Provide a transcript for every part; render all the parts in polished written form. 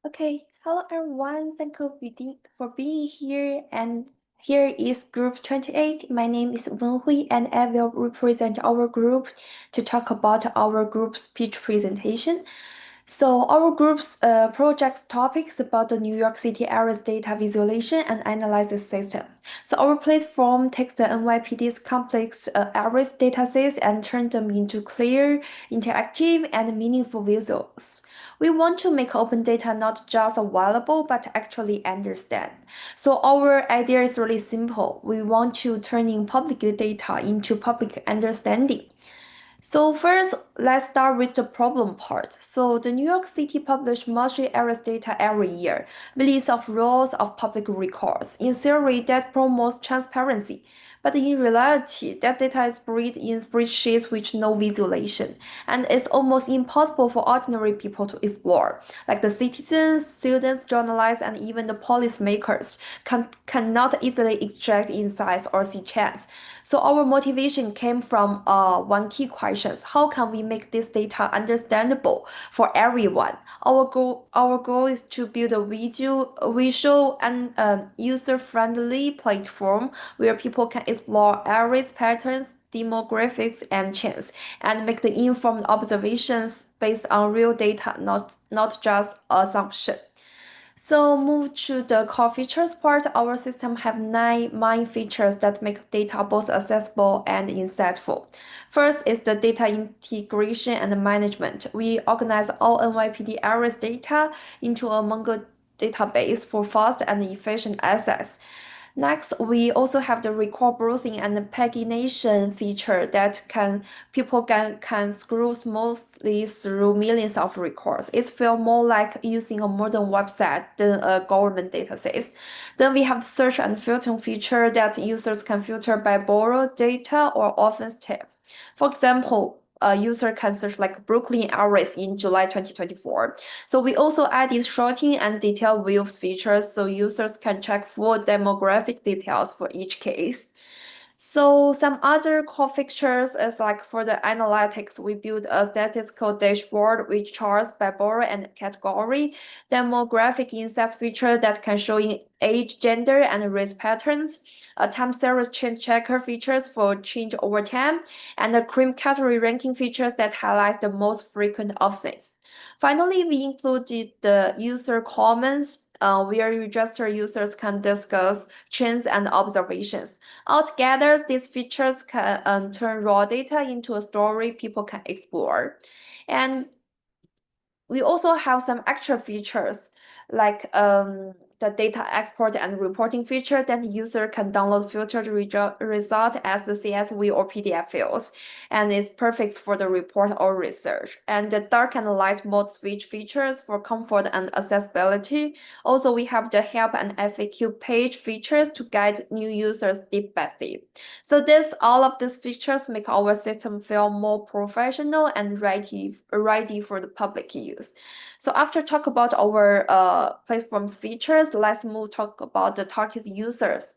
Okay, hello everyone. Thank you for being here. And here is group 28. My name is Wenhui, and I will represent our group to talk about our group's pitch presentation. So our group's project topics about the New York City area's data visualization and analysis system. So our platform takes the NYPD's complex areas datasets and turns them into clear, interactive, and meaningful visuals. We want to make open data not just available, but actually understand. So our idea is really simple. We want to turn in public data into public understanding. So first, let's start with the problem part. So the New York City publish multi-areas data every year, millions of rows of public records. In theory, that promotes transparency. But in reality, that data is buried in spreadsheets with no visualization, and it's almost impossible for ordinary people to explore. Like the citizens, students, journalists, and even the policymakers cannot easily extract insights or see trends. So our motivation came from one key question: how can we make this data understandable for everyone? Our goal is to build a visual and user-friendly platform where people can explore areas, patterns, demographics, and trends, and make the informed observations based on real data, not just assumption. So move to the core features part. Our system have 9 main features that make data both accessible and insightful. First is the data integration and management. We organize all NYPD areas data into a Mongo database for fast and efficient access. Next, we also have the record browsing and pagination feature that people can scroll smoothly through millions of records. It feels more like using a modern website than a government database. Then we have the search and filtering feature that users can filter by borrowed data or offense type. For example, a user can search like Brooklyn areas in July 2024. So we also added sorting and detailed views features so users can check full demographic details for each case. So some other core features is like for the analytics, we built a statistical dashboard with charts by borrower and category, demographic insights feature that can show in age, gender, and race patterns, a time series change checker features for change over time, and a cream category ranking features that highlight the most frequent options. Finally, we included the user comments where registered users can discuss trends and observations. Altogether, these features can turn raw data into a story people can explore. And we also have some extra features like the data export and reporting feature that the user can download filtered result as the CSV or PDF files, and it's perfect for the report or research. And the dark and light mode switch features for comfort and accessibility. Also, we have the help and FAQ page features to guide new users step by step. So all of these features make our system feel more professional and ready for the public use. So after talk about our platform's features, let's talk about the target users.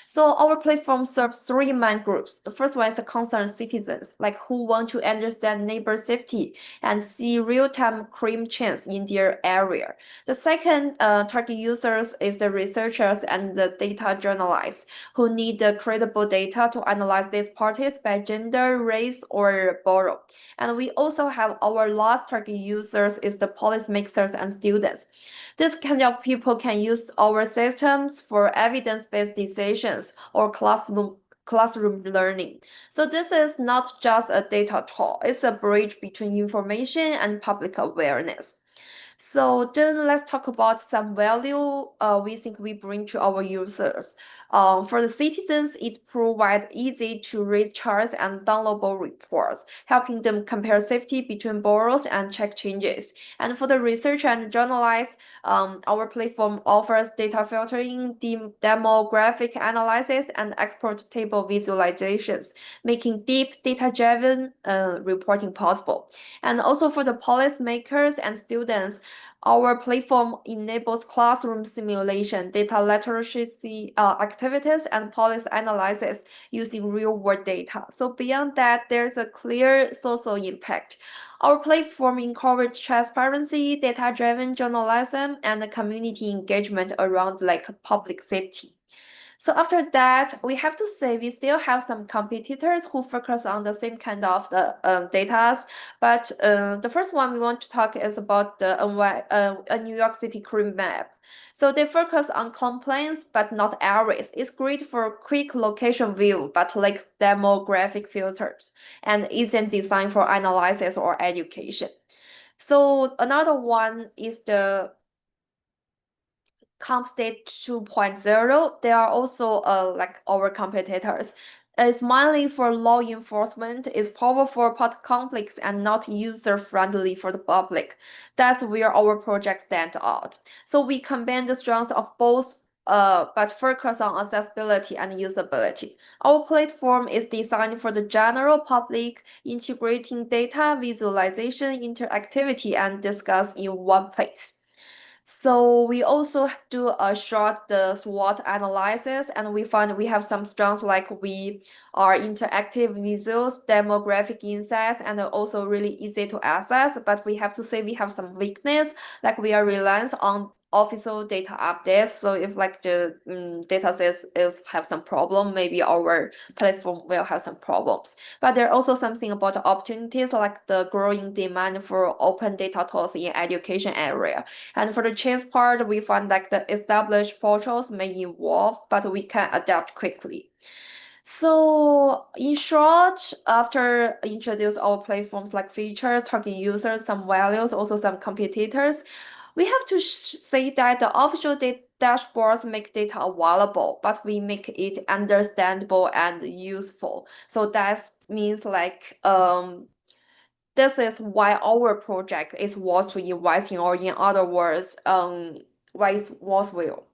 So our platform serves 3 main groups. The first one is the concerned citizens, like who want to understand neighbor safety and see real-time crime trends in their area. The second target users is the researchers and the data journalists who need the credible data to analyze these parties by gender, race, or borough. And we also have our last target users is the policymakers and students. This kind of people can use our systems for evidence-based decisions or classroom learning. So this is not just a data tool, it's a bridge between information and public awareness. So then let's talk about some value we think we bring to our users. For the citizens, it provides easy to read charts and downloadable reports, helping them compare safety between borrowers and check changes. And for the researcher and journalists, our platform offers data filtering, demographic analysis, and export table visualizations, making deep data-driven reporting possible. And also for the policymakers and students, Our platform enables classroom simulation, data literacy activities, and policy analysis using real-world data. So beyond that, there's a clear social impact. Our platform encourages transparency, data-driven journalism, and community engagement around like public safety. So after that, we have to say we still have some competitors who focus on the same kind of the data. But the first one we want to talk is about the a New York City crime map. So they focus on complaints but not areas. It's great for quick location view, but lacks demographic filters and isn't designed for analysis or education. So another one is the CompState 2.0, they are also like our competitors. It's mainly for law enforcement, it's powerful but complex and not user-friendly for the public. That's where our project stands out. So we combine the strengths of both but focus on accessibility and usability. Our platform is designed for the general public, integrating data, visualization, interactivity, and discuss in one place. So we also do a short the SWOT analysis, and we find we have some strengths like we are interactive visuals, demographic insights, and also really easy to access. But we have to say we have some weakness, like we are reliant on official data updates. So if like the data sets is have some problem, maybe our platform will have some problems. But there are also something about the opportunities like the growing demand for open data tools in education area. And for the change part, we find like the established portals may evolve, but we can adapt quickly. So in short, after introduce our platforms like features, target users, some values, also some competitors, we have to say that the official dashboards make data available, but we make it understandable and useful. So that means like this is why our project is worth to invest in, or in other words, why it's worthwhile.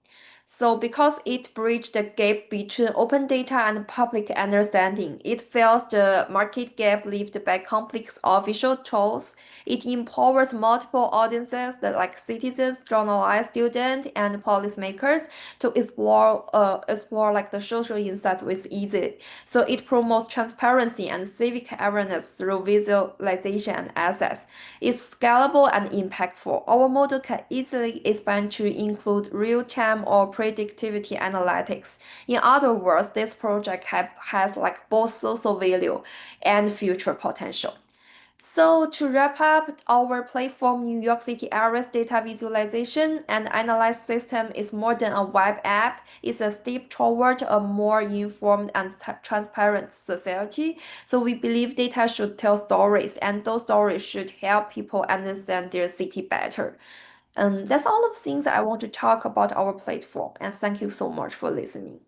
So because it bridged the gap between open data and public understanding, it fills the market gap left by complex official tools. It empowers multiple audiences that like citizens, journalists, students, and policymakers to explore like the social insights with ease. So it promotes transparency and civic awareness through visualization and access. It's scalable and impactful. Our model can easily expand to include real-time or predictivity analytics. In other words, this project has like both social value and future potential. So to wrap up, our platform New York City Areas data visualization and analysis system is more than a web app. It's a step toward a more informed and transparent society. So we believe data should tell stories, and those stories should help people understand their city better. That's all of things I want to talk about our platform, and thank you so much for listening.